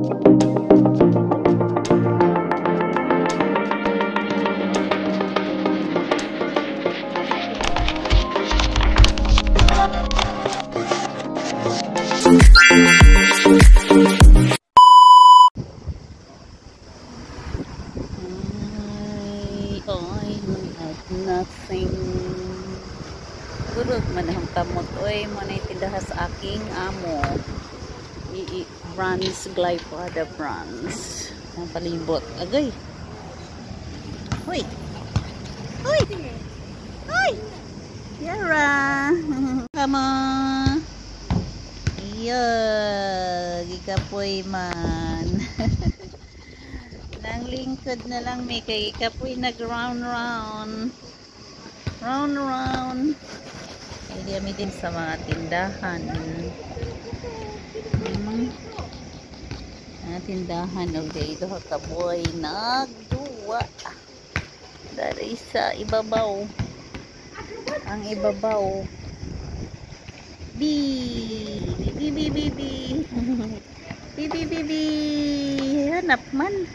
Nothing. Gurog man ang kamot. Oy, manay tindahan sa aking amo. Brands, Glypada brands. Ang palibot. Agay. Hoy. Hoy. Hoy. Yara. Kama. Iya. Gikapoy man. Nang lingkod na lang may kay ikapoy nag round. Hindi kami din sa mga tindahan. Tindahan o dito kaboy nagduwa dari sa ibabaw. Ang ibabaw bi hanap man.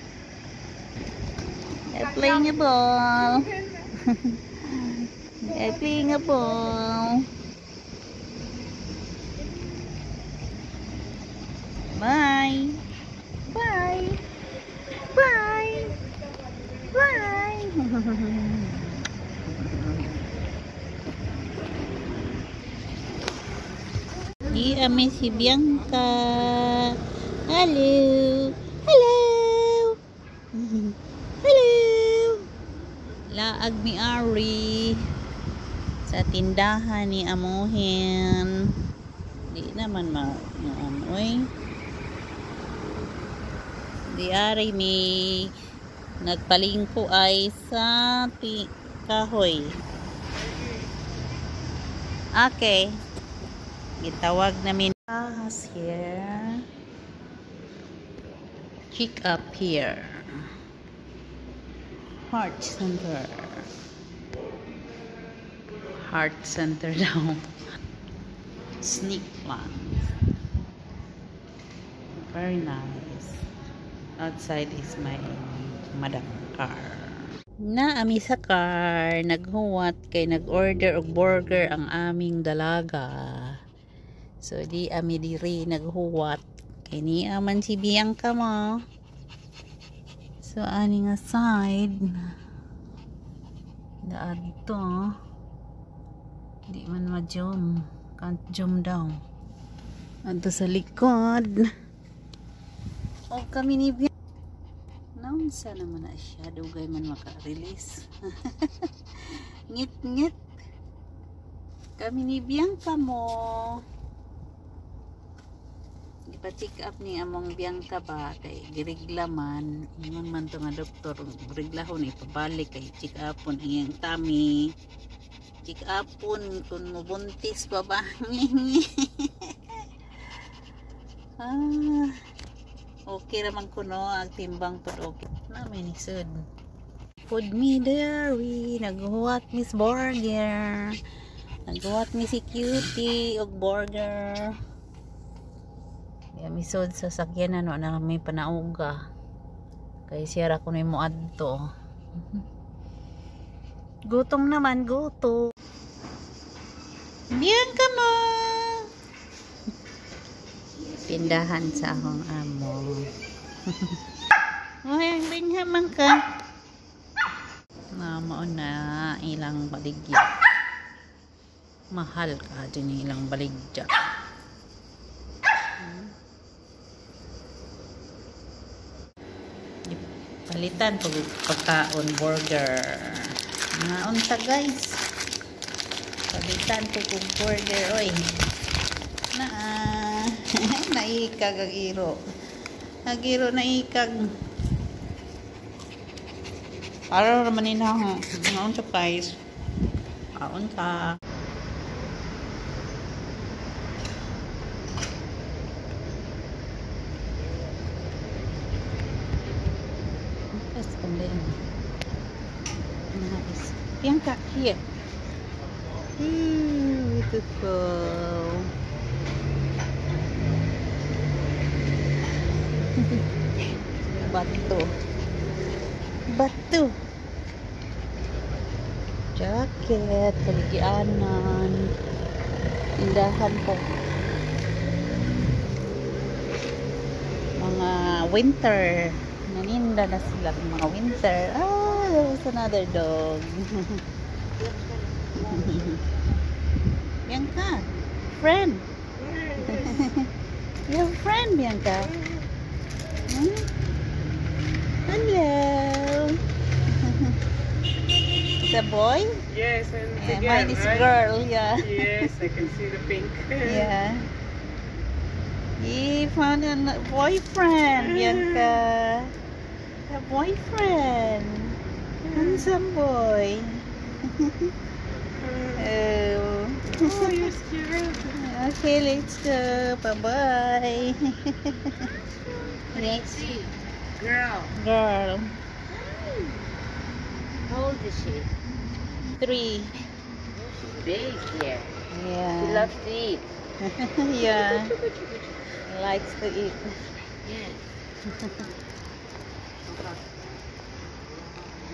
Playing a ball. Playing a ball. Bye. Bye. Bye. Bye. Ami si Bianca. Hello. Hello. Hello. Laag mi Ari sa tindahan ni amuhin. Di naman maamoy. Di Ari mi nagpalingko ay sa kahoy. Okay. Gitawag namin here. Check up here. Heart center. Heart center daw. Sneak plant. Very nice. Outside is my madam car. Naami sa car, naghuwat kay nag-order og burger ang aming dalaga. So di ami diri naghuwat kay ni aman si Bianca mo. So aning aside daan to di man ma-zoom, can't zoom down. Adto sa likod o kami ni Bianca. Naunsa naman na siya, dugay man maka-release. Ngit kami ni Bianca mo. Ipa-check up ni among Bianca ba kay girigla man ingon man to nga doktor giriglahon ipabalik kay check upon iyang tummy, check upon kung mabuntis pa ba. Okay naman ko no ang timbang pod okay na may nisod. Food me dairy naghuwat Miss Burger, naghuwat mi si Cutie og burger. Misod sa sakyanan na may panauga kay siyara ko na mo adto. Gutong naman guto. Bianca mo. Pindahan sa akong amo. Ay, binha man ka. Mao na ilang baligya. Mahal ka din ilang baligya. Palitan pagkaon burger. Naunta guys. Palitan po kong burger. Oy. Naikag ang iro. Nagiro naikag. Araw naman nina. Naunta guys. Naunta. Nice. Bianca, here. Beautiful. Bato. Bato. Jacket, kaligyanan. Tindahan po. Mga winter. Naninda na sila mga winter. Ah, there's another dog. Bianca, friend. You have a friend, Bianca. Hmm? Hello. It's a boy? Yes, and it's a girl, Mine is a right? girl, yeah. Yes, I can see the pink. Yeah. He found a boyfriend, Bianca. A boyfriend. Handsome boy. Oh. Oh, you're cute. Okay, let's go. Bye-bye. Let's see. Girl. Girl. How old is she? 3. She's big, yeah. She Yeah. loves to eat. Yeah. Likes to eat. Yes.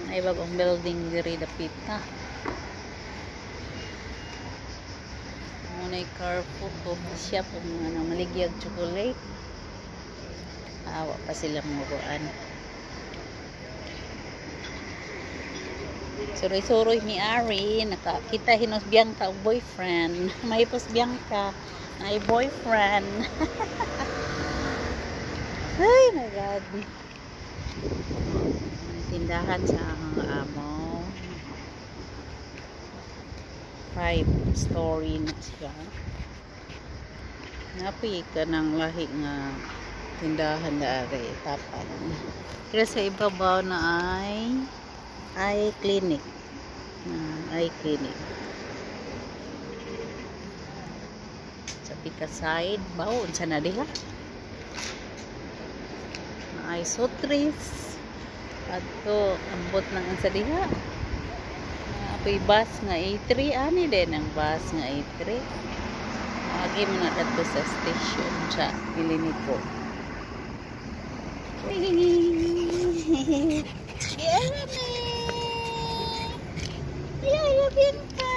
Ay bagong building diri dapit ha. Munay Carrefour coffee shop kung ano maligyag chocolate. Awa pa sila muruan. Suroy-suroy ni Ari, nakakita hinos Bianca og boyfriend. May pos Bianca, ay boyfriend. Ay my God. Tindahan sa ang amo. 5-story na siya. Napi ka ng lahi nga tindahan na ari tapan. Kaya sa ibabaw na ay clinic. Eye clinic. Sa pika side, bawon sa na diha. Ay sutris. Adto ambot nang sa diha. Apoy bus nga A3 ani din ang bus nga A3. Agi mo na dito sa station sa Piliniko. Yaya Bianca.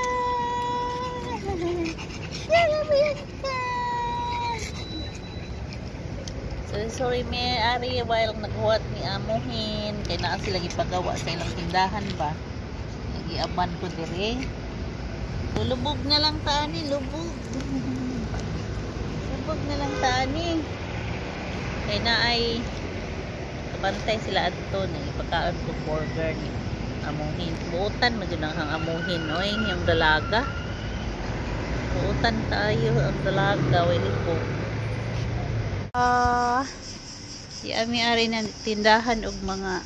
Yaya Bianca. Sorry me Ari while naghuwat ni amuhin kay naa sila gipagawa sa ilang tindahan ba. Nagiaban ko dire. Lubog na lang taani, lubog. Lubog na lang taani. Kay naay kabantay sila adto na ipakaon ko burger ni amuhin. Buutan magyud ang amuhin oy yung dalaga. Buutan tayo ang dalaga wali po. Yami ari na tindahan og mga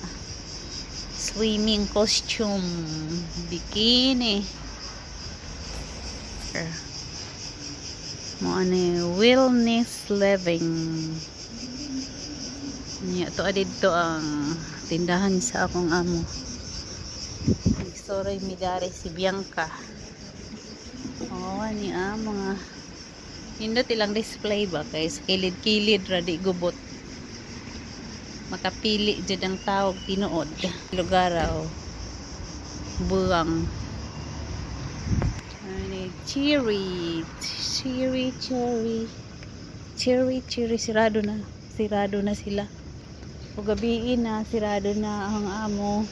swimming costume, bikini. Mo ano wellness living. Nya to adito ang tindahan sa akong amo. Sorry midari si Bianca. Oh, ni mga hindot ilang display ba kay sa kilid-kilid ra di gubot. Makapili jud ang tawag tinuod. Lugar o buwang. Ay cherry sirado na sila. O gabi na sirado na ang amo.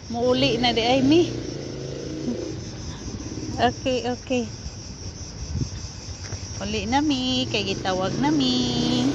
Muuli na di ay mi. Okay. Uli na mi, kay gitawag na mi.